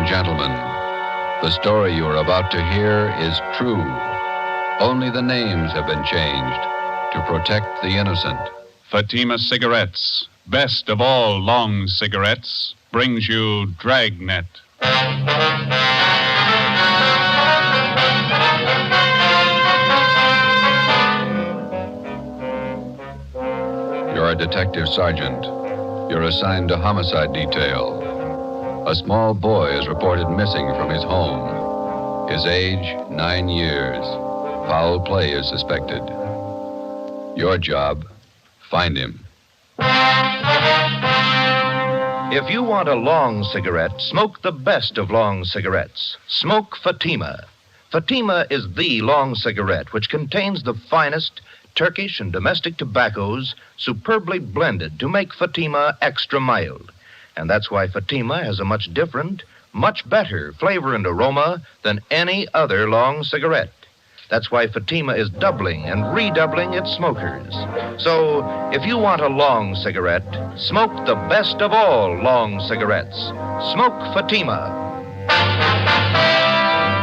and gentlemen, the story you are about to hear is true. Only the names have been changed to protect the innocent. Fatima Cigarettes, best of all long cigarettes, brings you Dragnet. You're a detective sergeant. You're assigned to homicide detail. A small boy is reported missing from his home. His age, 9 years. Foul play is suspected. Your job, find him. If you want a long cigarette, smoke the best of long cigarettes. Smoke Fatima. Fatima is the long cigarette which contains the finest Turkish and domestic tobaccos superbly blended to make Fatima extra mild. And that's why Fatima has a much different, much better flavor and aroma than any other long cigarette. That's why Fatima is doubling and redoubling its smokers. So, if you want a long cigarette, smoke the best of all long cigarettes. Smoke Fatima.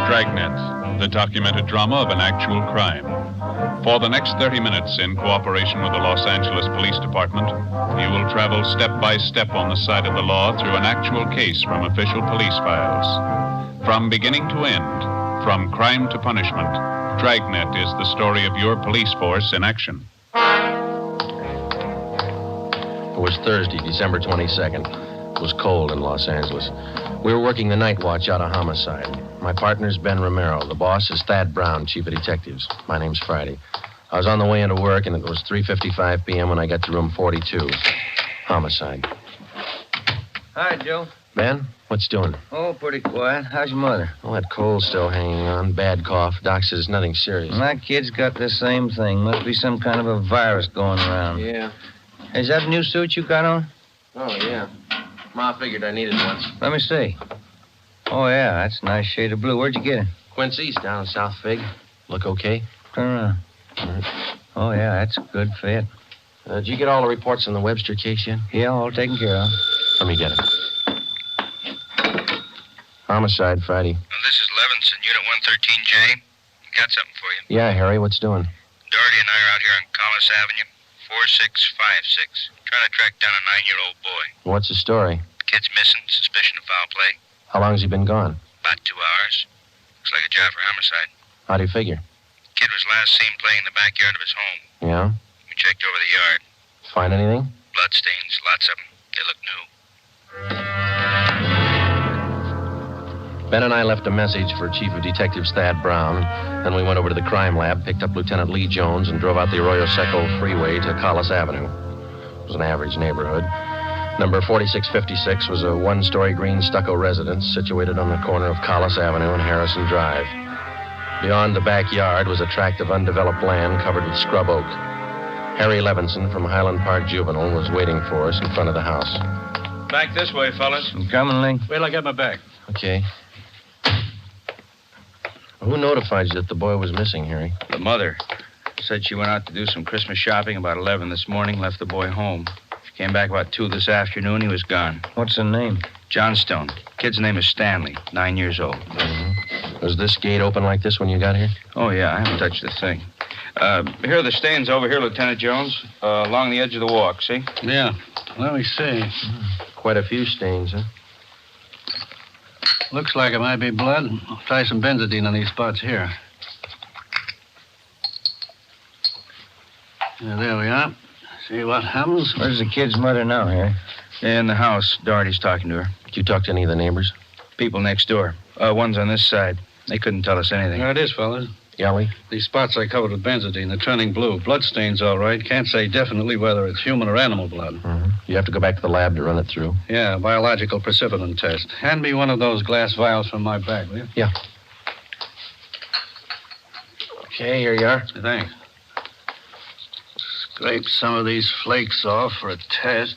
Dragnet, the documented drama of an actual crime. For the next 30 minutes, in cooperation with the Los Angeles Police Department, you will travel step by step on the side of the law through an actual case from official police files. From beginning to end, from crime to punishment, Dragnet is the story of your police force in action. It was Thursday, December 22nd. It was cold in Los Angeles. We were working the night watch out of homicide. My partner's Ben Romero. The boss is Thad Brown, chief of detectives. My name's Friday. I was on the way into work, and it was 3:55 p.m. when I got to room 42. Homicide. Hi, Joe. Ben, what's doing? Oh, pretty quiet. How's your mother? Well, that cold's still hanging on. Bad cough. Doc says nothing serious. My kid's got the same thing. Must be some kind of a virus going around. Yeah. Is that a new suit you got on? Oh, yeah. Ma figured I needed one. Let me see. Oh, yeah, that's a nice shade of blue. Where'd you get it? Quincy's down in South Fig. Look okay? Turn around. Oh, yeah, that's a good fit. Did you get all the reports on the Webster case yet? Yeah, all taken care of. Let me get it. Homicide, Friday. This is Levinson, Unit 113J. Got something for you. Yeah, Harry, what's doing? Doherty and I are out here on Collis Avenue, 4656, trying to track down a 9-year-old boy. What's the story? Kid's missing, suspicion of foul play. How long has he been gone? About 2 hours. Looks like a job for homicide. How do you figure? Kid was last seen playing in the backyard of his home. Yeah? We checked over the yard. Find anything? Bloodstains, lots of them. They look new. Ben and I left a message for Chief of Detectives Thad Brown. Then we went over to the crime lab, picked up Lieutenant Lee Jones, and drove out the Arroyo Seco freeway to Collis Avenue. It was an average neighborhood. Number 4656 was a one-story green stucco residence situated on the corner of Collis Avenue and Harrison Drive. Beyond the backyard was a tract of undeveloped land covered with scrub oak. Harry Levinson from Highland Park Juvenile was waiting for us in front of the house. Back this way, fellas. I'm coming, Lee. Wait till I get my bag. Okay. Who notified you that the boy was missing, Harry? The mother said she went out to do some Christmas shopping about 11 this morning, left the boy home. She came back about 2 this afternoon. He was gone. What's the name? Johnstone. Kid's name is Stanley, 9 years old. Mm-hmm. Was this gate open like this when you got here? Oh, yeah, I haven't touched the thing. Here are the stains over here, Lieutenant Jones, along the edge of the walk, see? Yeah. Let me see. Quite a few stains, huh? Looks like it might be blood. I'll try some benzodine on these spots here. Yeah, there we are. See what happens? Where's the kid's mother now, Harry? In the house. Doherty's talking to her. Did you talk to any of the neighbors? People next door. One's on this side. They couldn't tell us anything. There it is, fellas. Yeah, Lee? These spots I covered with benzodine. They're turning blue. Bloodstains, all right. Can't say definitely whether it's human or animal blood. Mm-hmm. You have to go back to the lab to run it through. Yeah, biological precipitin test. Hand me one of those glass vials from my bag, will you? Yeah. Okay, here you are. Thanks. Scrape some of these flakes off for a test.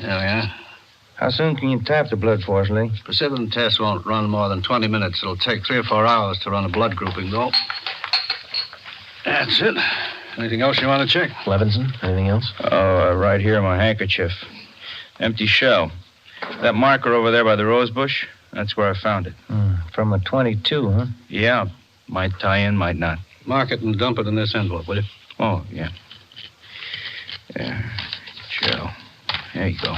There we are. How soon can you tap the blood for us, Lee? Precipitin test won't run more than 20 minutes. It'll take 3 or 4 hours to run a blood grouping, though. That's it. Anything else you want to check? Levinson, anything else? Oh, right here, my handkerchief. Empty shell. That marker over there by the rose bush, That's where I found it. From a 22, huh? Yeah. Might tie in, might not. Mark it and dump it in this envelope, will you? Oh, yeah. There. Joe. There you go.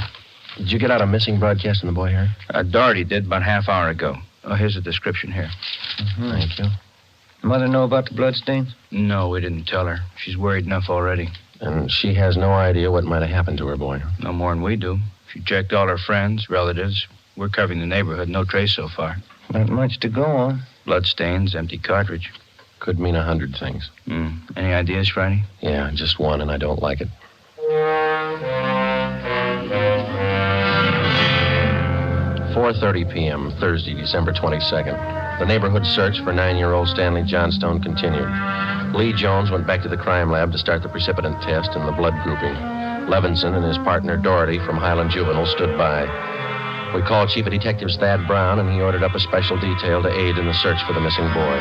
Did you get out a missing broadcast on the boy, Harry? Doherty did about half hour ago. Oh, here's a description here. Thank you. Mother know about the bloodstains? No, we didn't tell her. She's worried enough already. And she has no idea what might have happened to her boy. No more than we do. She checked all her friends, relatives. We're covering the neighborhood. No trace so far. Not much to go on. Bloodstains, empty cartridge. Could mean 100 things. Any ideas, Friday? Yeah, just one, and I don't like it. 4:30 p.m., Thursday, December 22nd. The neighborhood search for 9-year-old Stanley Johnstone continued. Lee Jones went back to the crime lab to start the precipitant test and the blood grouping. Levinson and his partner Doherty from Highland Juvenile stood by. We called Chief of Detectives Thad Brown, and he ordered up a special detail to aid in the search for the missing boy.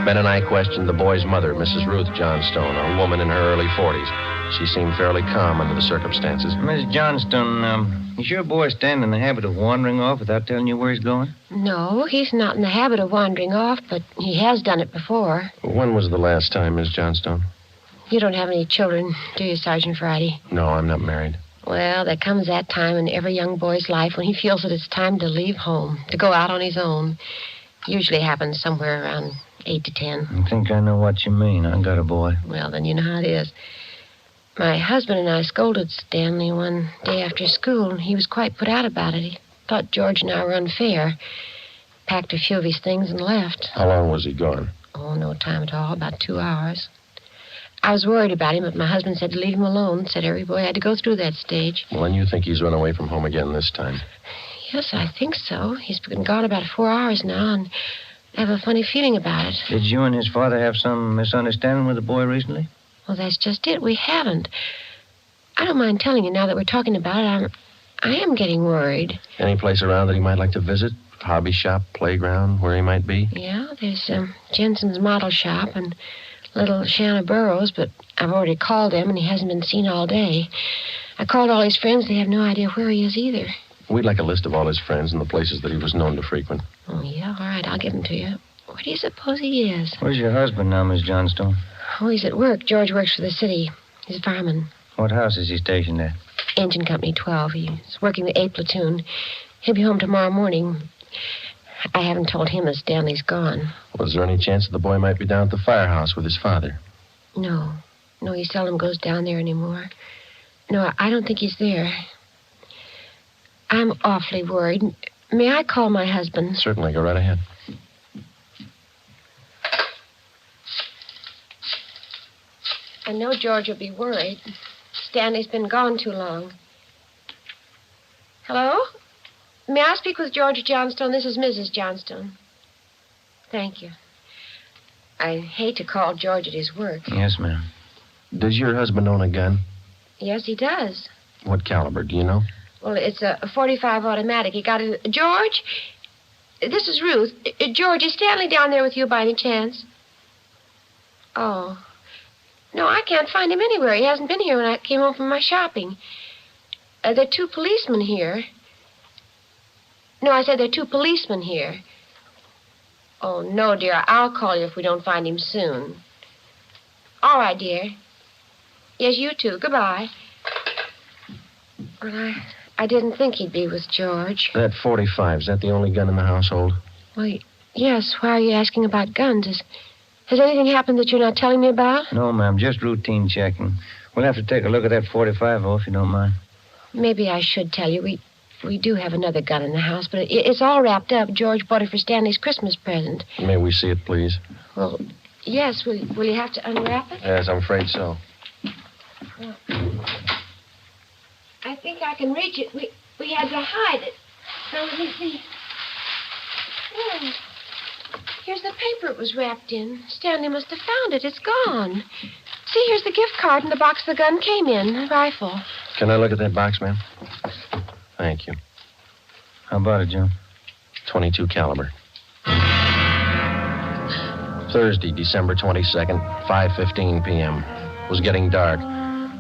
Ben and I questioned the boy's mother, Mrs. Ruth Johnstone, a woman in her early 40s. She seemed fairly calm under the circumstances. Miss Johnstone, is your boy Stan in the habit of wandering off without telling you where he's going? No, he's not in the habit of wandering off, but he has done it before. When was the last time, Miss Johnstone? You don't have any children, do you, Sergeant Friday? No, I'm not married. Well, there comes that time in every young boy's life when he feels that it's time to leave home, to go out on his own. Usually happens somewhere around 8 to 10. I think I know what you mean. I got a boy. Well, then you know how it is. My husband and I scolded Stanley one day after school, and he was quite put out about it. He thought George and I were unfair. Packed a few of his things and left. How long was he gone? Oh, no time at all, about 2 hours. I was worried about him, but my husband said to leave him alone. Said every boy had to go through that stage. Well, then you think he's run away from home again this time? Yes, I think so. He's been gone about 4 hours now, and I have a funny feeling about it. Did you and his father have some misunderstanding with the boy recently? Well, that's just it. We haven't. I don't mind telling you now that we're talking about it. I am getting worried. Any place around that he might like to visit? Hobby shop, playground, where he might be? Yeah, there's Jensen's model shop and little Shanna Burrows, but I've already called him, and he hasn't been seen all day. I called all his friends. They have no idea where he is either. We'd like a list of all his friends and the places that he was known to frequent. Oh, yeah? All right, I'll give them to you. Where do you suppose he is? Where's your husband now, Miss Johnstone? Oh, he's at work. George works for the city. He's a fireman. What house is he stationed at? Engine Company 12. He's working the A platoon. He'll be home tomorrow morning. I haven't told him that Stanley's gone. Was there any chance that the boy might be down at the firehouse with his father? No. No, he seldom goes down there anymore. No, I don't think he's there. I'm awfully worried. May I call my husband? Certainly. Go right ahead. I know George will be worried. Stanley's been gone too long. Hello? May I speak with George Johnstone? This is Mrs. Johnstone. Thank you. I hate to call George at his work. Yes, ma'am. Does your husband own a gun? Yes, he does. What caliber, do you know? Well, it's a .45 automatic. He got it. George? This is Ruth. George, is Stanley down there with you by any chance? Oh. No, I can't find him anywhere. He hasn't been here when I came home from my shopping. There are 2 policemen here. No, I said there are 2 policemen here. Oh, no, dear. I'll call you if we don't find him soon. All right, dear. Yes, you too. Goodbye. Well, I didn't think he'd be with George. That .45, is that the only gun in the household? Well, yes. Why are you asking about guns? Has anything happened that you're not telling me about? No, ma'am. Just routine checking. We'll have to take a look at that .45, if you don't mind. Maybe I should tell you. We do have another gun in the house, but it's all wrapped up. George bought it for Stanley's Christmas present. May we see it, please? Well, yes. Will you have to unwrap it? Yes, I'm afraid so. Well, I think I can reach it. We had to hide it. Now, let me see. Oh, here's the paper it was wrapped in. Stanley must have found it. It's gone. See, here's the gift card and the box the gun came in, the rifle. Can I look at that box, ma'am? Thank you. How about it, Joe? .22 caliber. Thursday, December 22nd, 5:15 p.m. It was getting dark.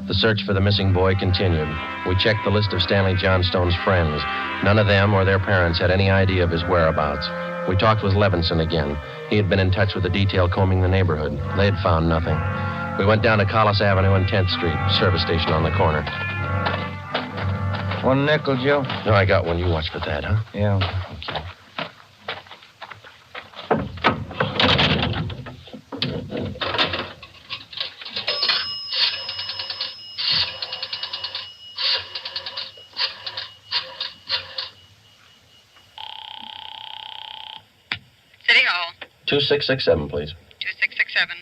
The search for the missing boy continued. We checked the list of Stanley Johnstone's friends. None of them or their parents had any idea of his whereabouts. We talked with Levinson again. He had been in touch with the detail combing the neighborhood. They had found nothing. We went down to Collis Avenue and 10th Street, service station on the corner. 1 nickel, Joe? No, I got one. You watch for that, huh? Yeah. Okay. City Hall. 2667, please. 2667.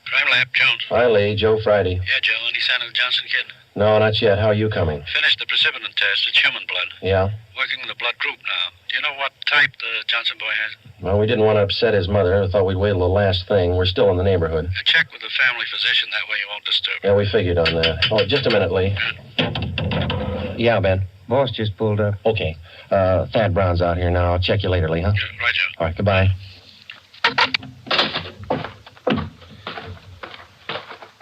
Crime Lab, Jones. Hi, Lee. Joe Friday. Yeah, Joe. Any sign of the Johnson kid? No, not yet. How are you coming? Finished the precipitin test. It's human blood. Yeah? Working with the blood group now. Do you know what type the Johnson boy has? Well, we didn't want to upset his mother. I thought we'd wait till the last thing. We're still in the neighborhood. Check with the family physician. That way you won't disturb him. Yeah, we figured on that. Oh, just a minute, Lee. Yeah, Ben. Boss just pulled up. Okay. Thad Brown's out here now. I'll check you later, Lee, huh? Yeah, right, Joe. All right, goodbye.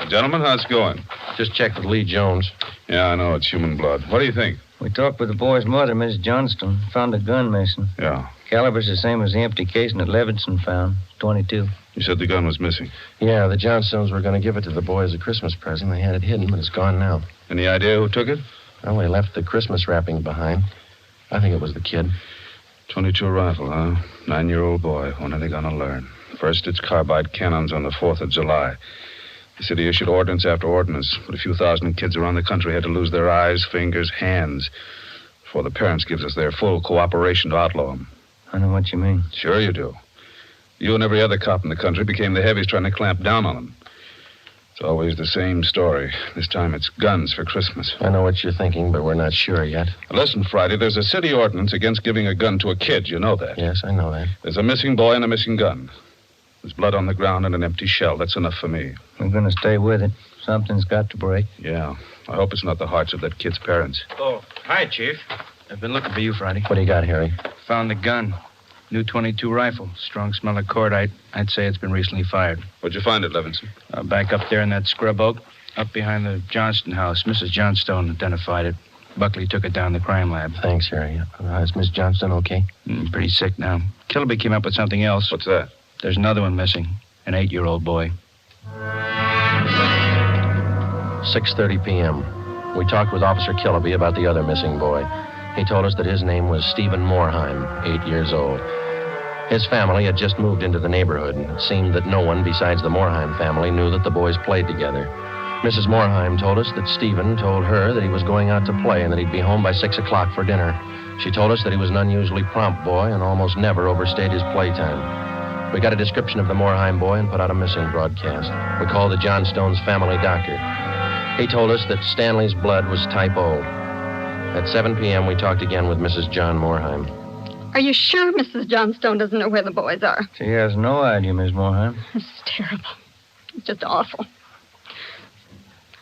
Gentlemen, how's it going? Just checked with Lee Jones. Yeah, I know. It's human blood. What do you think? We talked with the boy's mother, Miss Johnstone. Found a gun missing. Yeah. Caliber's the same as the empty casing that Levinson found. 22. You said the gun was missing. Yeah, the Johnstones were going to give it to the boy as a Christmas present. They had it hidden, but it's gone now. Any idea who took it? Well, they left the Christmas wrapping behind. I think it was the kid. 22 rifle, huh? 9-year-old boy. When are they going to learn? First, it's carbide cannons on the 4th of July. The city issued ordinance after ordinance, but a few thousand kids around the country had to lose their eyes, fingers, hands before the parents gives us their full cooperation to outlaw them. I know what you mean. Sure you do. You and every other cop in the country became the heavies trying to clamp down on them. It's always the same story. This time it's guns for Christmas. I know what you're thinking, but we're not sure yet. Now listen, Friday, there's a city ordinance against giving a gun to a kid. You know that. Yes, I know that. There's a missing boy and a missing gun. There's blood on the ground and an empty shell. That's enough for me. We're going to stay with it. Something's got to break. Yeah. I hope it's not the hearts of that kid's parents. Oh, hi, Chief. I've been looking for you, Friday. What do you got, Harry? Found the gun. New 22 rifle. Strong smell of cordite. I'd say it's been recently fired. Where'd you find it, Levinson? Back up there in that scrub oak. Up behind the Johnston house. Mrs. Johnstone identified it. Buckley took it down to the crime lab. Thanks, Harry. Is Miss Johnston okay? Pretty sick now. Kilby came up with something else. What's that? There's another one missing. An 8-year-old boy. 6:30 p.m. We talked with Officer Kilby about the other missing boy. He told us that his name was Stephen Moorheim, 8 years old. His family had just moved into the neighborhood, and it seemed that no one besides the Moorheim family knew that the boys played together. Mrs. Moorheim told us that Stephen told her that he was going out to play and that he'd be home by 6 o'clock for dinner. She told us that he was an unusually prompt boy and almost never overstayed his playtime. We got a description of the Moorheim boy and put out a missing broadcast. We called the Johnstones' family doctor. He told us that Stanley's blood was type O. At 7 p.m., we talked again with Mrs. John Moorheim. Are you sure Mrs. Johnstone doesn't know where the boys are? She has no idea, Miss Moorheim. This is terrible. It's just awful.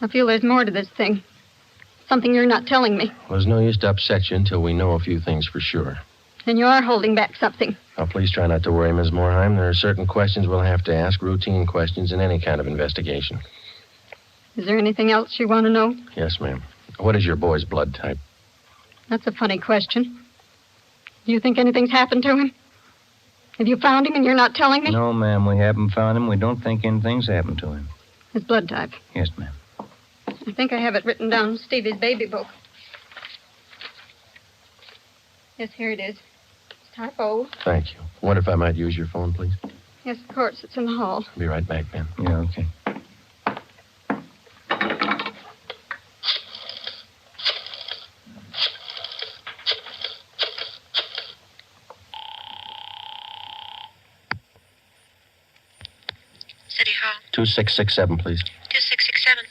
I feel there's more to this thing. Something you're not telling me. Well, there's no use to upset you until we know a few things for sure. And you are holding back something. Now, please try not to worry, Miss Moorheim. There are certain questions we'll have to ask, routine questions in any kind of investigation. Is there anything else you want to know? Yes, ma'am. What is your boy's blood type? That's a funny question. Do you think anything's happened to him? Have you found him and you're not telling me? No, ma'am, we haven't found him. We don't think anything's happened to him. His blood type. Yes, ma'am. I think I have it written down in Stevie's baby book. Yes, here it is. It's type O. Thank you. I wonder if I might use your phone, please. Yes, of course. It's in the hall. I'll be right back, Ben. Yeah, okay. City Hall. 2667, please. 2667.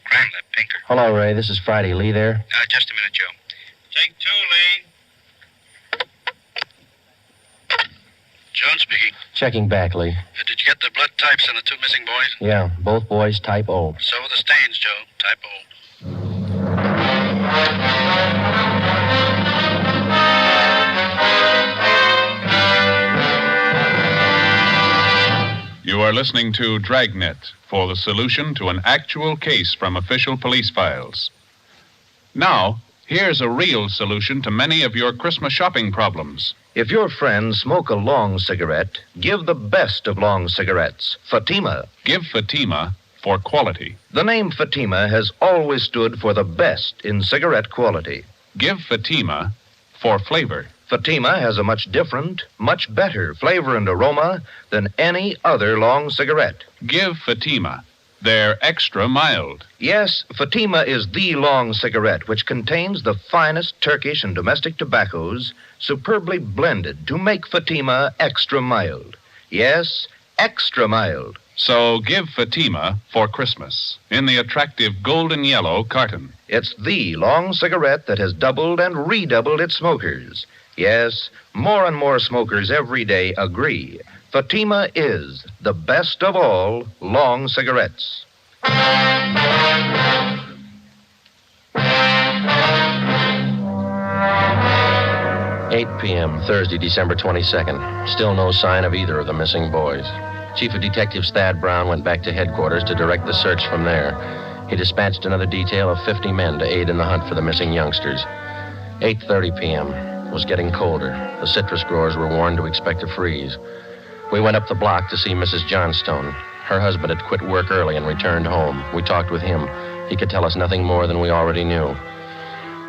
Crime Lab, Pinker. Hello, Ray. This is Friday. Lee there? Just a minute, Joe. Take 2, Lee. John speaking. Checking back, Lee. Did you get the blood types on the 2 missing boys? Yeah, both boys type O. So were the stains, Joe. Type O. are listening to Dragnet for the solution to an actual case from official police files. Now, here's a real solution to many of your Christmas shopping problems. If your friends smoke a long cigarette, give the best of long cigarettes, Fatima. Give Fatima for quality. The name Fatima has always stood for the best in cigarette quality. Give Fatima for flavor. Fatima has a much different, much better flavor and aroma than any other long cigarette. Give Fatima. They're extra mild. Yes, Fatima is the long cigarette which contains the finest Turkish and domestic tobaccos superbly blended to make Fatima extra mild. Yes, extra mild. So give Fatima for Christmas in the attractive golden yellow carton. It's the long cigarette that has doubled and redoubled its smokers. Yes, more and more smokers every day agree. Fatima is the best of all long cigarettes. 8 p.m., Thursday, December 22nd. Still no sign of either of the missing boys. Chief of Detectives Thad Brown went back to headquarters to direct the search from there. He dispatched another detail of 50 men to aid in the hunt for the missing youngsters. 8:30 p.m. It was getting colder. The citrus growers were warned to expect a freeze. We went up the block to see Mrs. Johnstone. Her husband had quit work early and returned home. We talked with him. He could tell us nothing more than we already knew.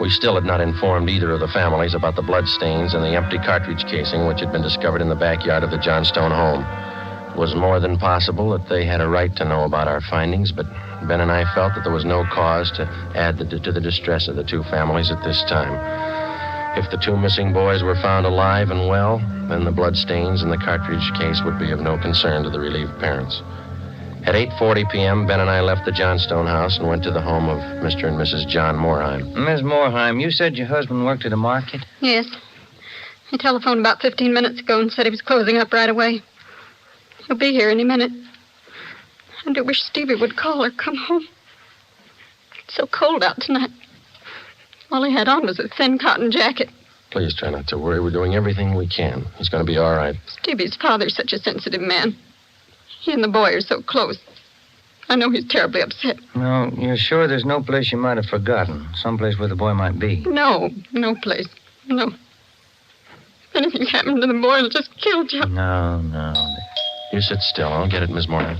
We still had not informed either of the families about the bloodstains and the empty cartridge casing which had been discovered in the backyard of the Johnstone home. It was more than possible that they had a right to know about our findings, but Ben and I felt that there was no cause to add to the distress of the two families at this time. If the two missing boys were found alive and well, then the bloodstains in the cartridge case would be of no concern to the relieved parents. At 8:40 p.m., Ben and I left the Johnstone house and went to the home of Mr. and Mrs. John Moorheim. Miss Moorheim, you said your husband worked at a market? Yes. He telephoned about 15 minutes ago and said he was closing up right away. He'll be here any minute. I do wish Stevie would call or come home. It's so cold out tonight. All he had on was a thin cotton jacket. Please try not to worry. We're doing everything we can. He's going to be all right. Stevie's father's such a sensitive man. He and the boy are so close. I know he's terribly upset. No, you're sure there's no place you might have forgotten? Someplace where the boy might be? No place. No. If anything happened to the boy, it'll just kill Joe. No. You sit still. I'll get it, Miss Moorheim.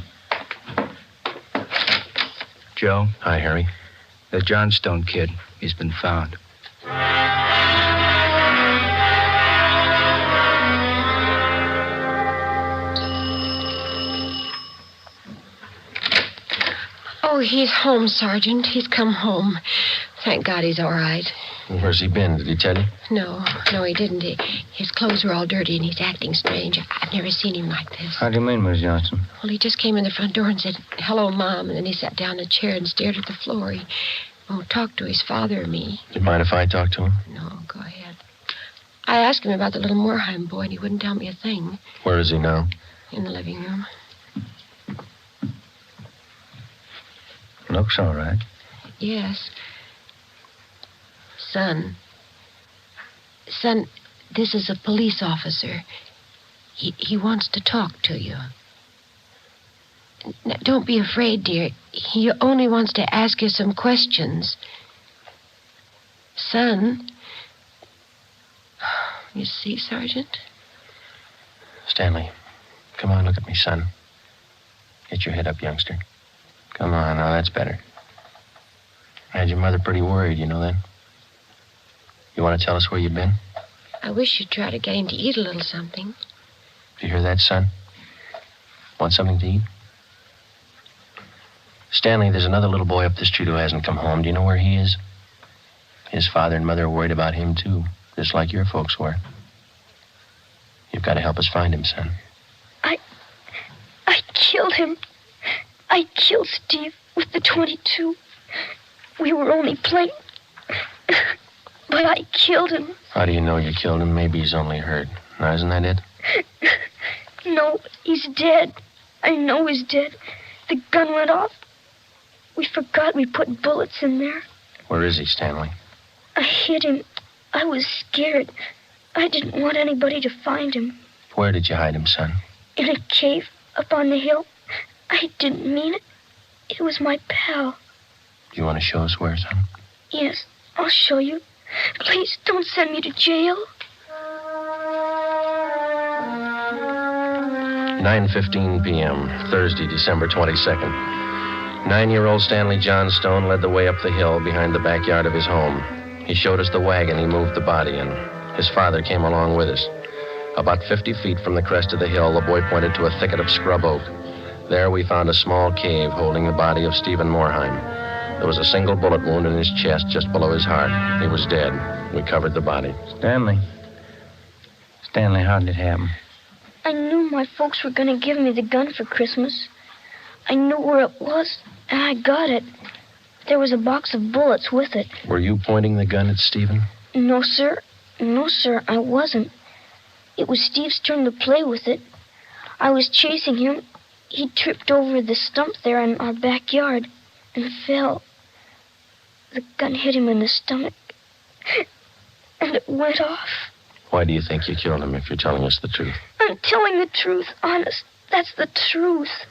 Joe, Hi, Harry. the Johnstone kid, he's been found. Oh, he's home, Sergeant. He's come home. Thank God he's all right. Where's he been? Did he tell you? No, he didn't. His clothes were all dirty and he's acting strange. I've never seen him like this. How do you mean, Miss Johnston? Well, he just came in the front door and said, "Hello, Mom," and then he sat down in a chair and stared at the floor. He won't talk to his father or me. Do you mind if I talk to him? No, go ahead. I asked him about the little Moorheim boy, and he wouldn't tell me a thing. Where is he now? In the living room. Looks all right. Yes. Son, this is a police officer. He wants to talk to you. Now, don't be afraid, dear. He only wants to ask you some questions. Son. You see, Sergeant? Stanley, come on, look at me, son. Get your head up, youngster. Come on, now that's better. I had your mother pretty worried, you know that? You want to tell us where you've been? I wish you'd try to get him to eat a little something. Do you hear that, son? Want something to eat? Stanley, there's another little boy up the street who hasn't come home. Do you know where he is? His father and mother are worried about him, too, just like your folks were. You've got to help us find him, son. I killed him. I killed Steve with the .22. We were only playing. But I killed him. How do you know you killed him? Maybe he's only hurt. Now, isn't that it? No, he's dead. I know he's dead. The gun went off. We forgot we put bullets in there. Where is he, Stanley? I hid him. I was scared. I didn't want anybody to find him. Where did you hide him, son? In a cave up on the hill. I didn't mean it. It was my pal. Do you want to show us where, son? Yes, I'll show you. Please don't send me to jail. 9:15 p.m., Thursday, December 22nd. 9-year-old Stanley Johnstone led the way up the hill behind the backyard of his home. He showed us the wagon he moved the body in. His father came along with us. About 50 feet from the crest of the hill, the boy pointed to a thicket of scrub oak. There we found a small cave holding the body of Stephen Morheim. There was a single bullet wound in his chest just below his heart. He was dead. We covered the body. Stanley, how did it happen? I knew my folks were going to give me the gun for Christmas. I knew where it was, and I got it. There was a box of bullets with it. Were you pointing the gun at Stephen? No, sir. No, sir, I wasn't. It was Steve's turn to play with it. I was chasing him. He tripped over the stump there in our backyard and fell. The gun hit him in the stomach, and it went off. Why do you think you killed him if you're telling us the truth? I'm telling the truth, honest. That's the truth.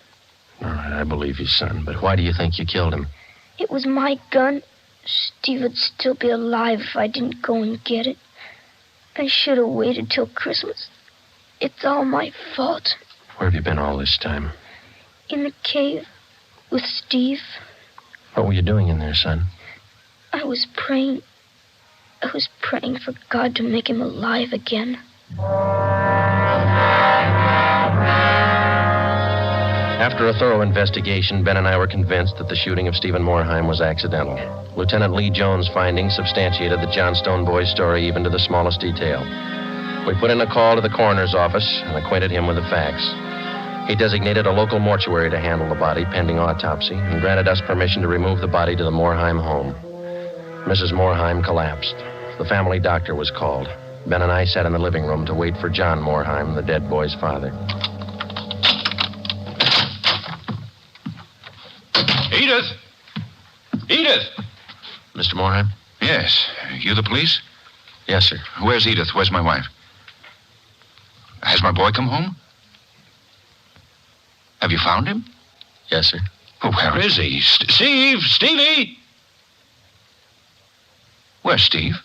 All right, I believe you, son, but why do you think you killed him? It was my gun. Steve would still be alive if I didn't go and get it. I should have waited till Christmas. It's all my fault. Where have you been all this time? In the cave with Steve. What were you doing in there, son? I was praying. I was praying for God to make him alive again. After a thorough investigation, Ben and I were convinced that the shooting of Stephen Morheim was accidental. Lieutenant Lee Jones' findings substantiated the Johnstone boy's story even to the smallest detail. We put in a call to the coroner's office and acquainted him with the facts. He designated a local mortuary to handle the body pending autopsy and granted us permission to remove the body to the Morheim home. Mrs. Morheim collapsed. The family doctor was called. Ben and I sat in the living room to wait for John Morheim, the dead boy's father. Edith! Edith! Mr. Morheim? Yes. You the police? Yes, sir. Where's Edith? Where's my wife? Has my boy come home? Have you found him? Yes, sir. Oh, where is he? Steve! Stevie! Where's Steve?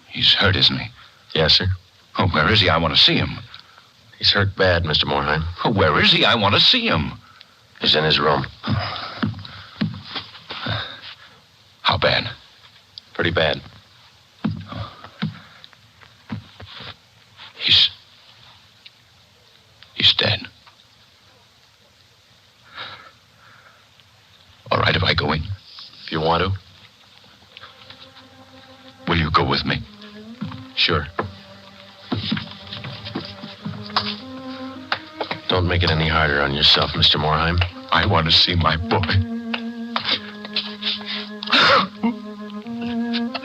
He's hurt, isn't he? Yes, sir. Oh, where is he? I want to see him. He's hurt bad, Mr. Morheim. Oh, where is he? I want to see him. He's in his room. How bad? Pretty bad. He's dead. All right, if I go in. If you want to. Will you go with me? Sure. Don't make it any harder on yourself, Mr. Morheim. I want to see my boy.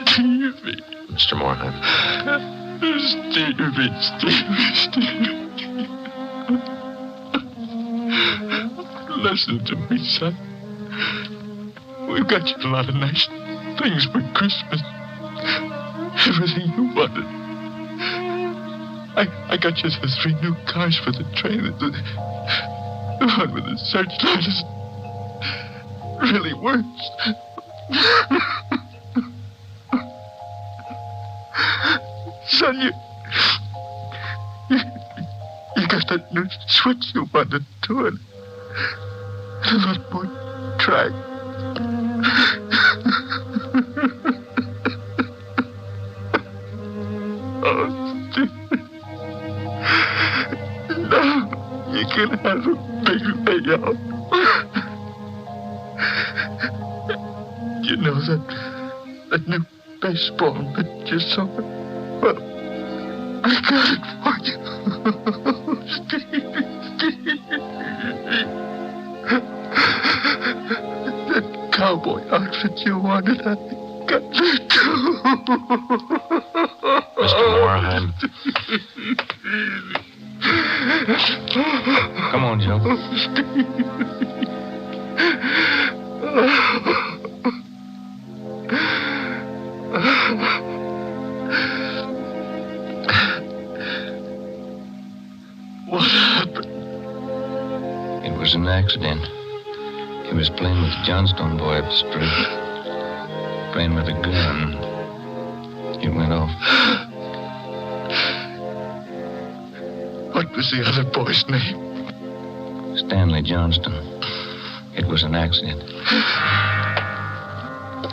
Stevie. Mr. Morheim. Stevie. Listen to me, son. We've got you a lot of nice things for Christmas. Everything you wanted. I got you the 3 new cars for the train. The one with the searchlight is really works. Son, you got that new switch you wanted to it. A lot more track. Oh, Steve. Now you can have a big layout. You know that new baseball mitt you saw? Well, I got it for you. Steve. That cowboy outfit you wanted, I got that too. Mr. Morheim. Come on, Joe. What happened? was an accident. He was playing with the Johnstone boy up the street. Playing with a gun. It went off. What was the other boy's name? Stanley Johnston. It was an accident.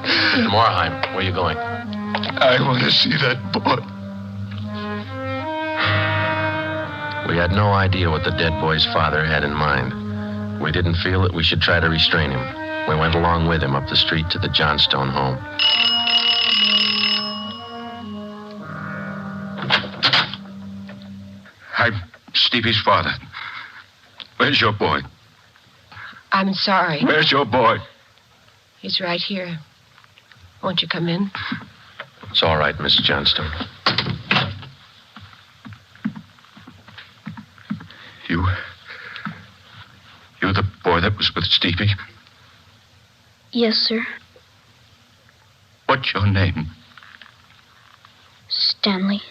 Mr. Morheim, where are you going? I want to see that boy. We had no idea what the dead boy's father had in mind. We didn't feel that we should try to restrain him. We went along with him up the street to the Johnstone home. I'm Stevie's father. Where's your boy? I'm sorry. Where's your boy? He's right here. Won't you come in? It's all right, Miss Johnstone. You're the boy that was with Stevie? Yes, sir. What's your name? Stanley.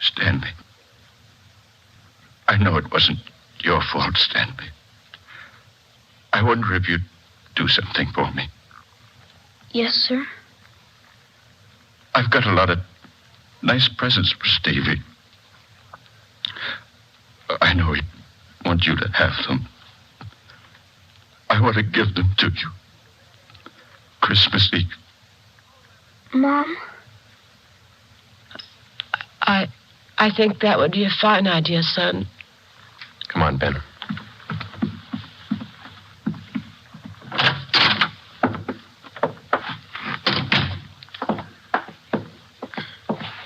Stanley. I know it wasn't your fault, Stanley. I wonder if you'd do something for me. Yes, sir. I've got a lot of nice presents for Stevie. I know he'd want you to have them. I want to give them to you. Christmas Eve. Mom? I think that would be a fine idea, son. Come on, Ben.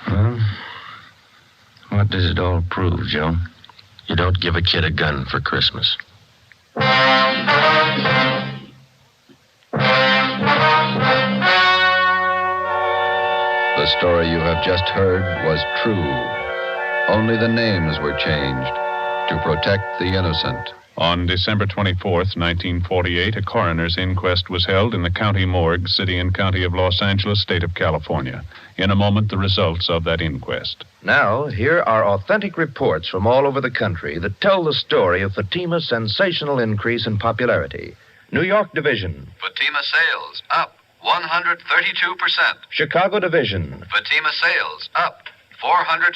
Well, what does it all prove, Joe? You don't give a kid a gun for Christmas. The story you have just heard was true. Only the names were changed to protect the innocent. On December 24th, 1948, a coroner's inquest was held in the county morgue, city and county of Los Angeles, state of California. In a moment, the results of that inquest. Now, here are authentic reports from all over the country that tell the story of Fatima's sensational increase in popularity. New York Division. Fatima sales up 132%. Chicago Division. Fatima sales up 453%.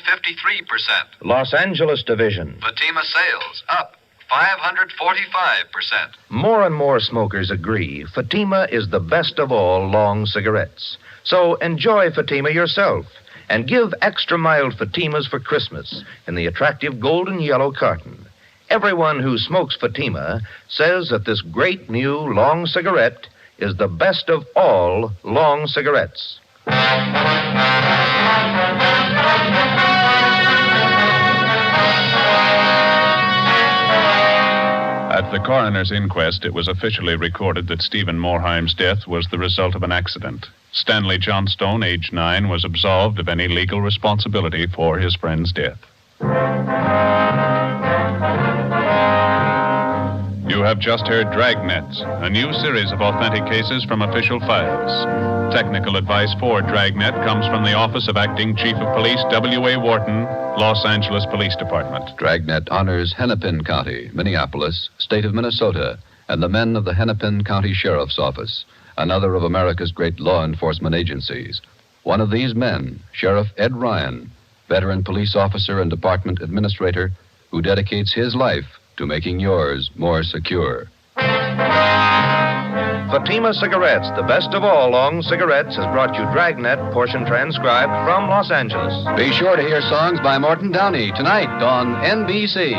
Los Angeles Division. Fatima sales up 545%. More and more smokers agree Fatima is the best of all long cigarettes. So enjoy Fatima yourself and give extra mild Fatimas for Christmas in the attractive golden yellow carton. Everyone who smokes Fatima says that this great new long cigarette is the best of all long cigarettes. At the coroner's inquest, it was officially recorded that Stephen Morheim's death was the result of an accident. Stanley Johnstone, age 9, was absolved of any legal responsibility for his friend's death. You have just heard Dragnet, a new series of authentic cases from official files. Technical advice for Dragnet comes from the Office of Acting Chief of Police W.A. Wharton, Los Angeles Police Department. Dragnet honors Hennepin County, Minneapolis, state of Minnesota, and the men of the Hennepin County Sheriff's Office, another of America's great law enforcement agencies. One of these men, Sheriff Ed Ryan, veteran police officer and department administrator, who dedicates his life to making yours more secure. Fatima Cigarettes, the best of all long cigarettes, has brought you Dragnet, portion transcribed from Los Angeles. Be sure to hear songs by Morton Downey tonight on NBC.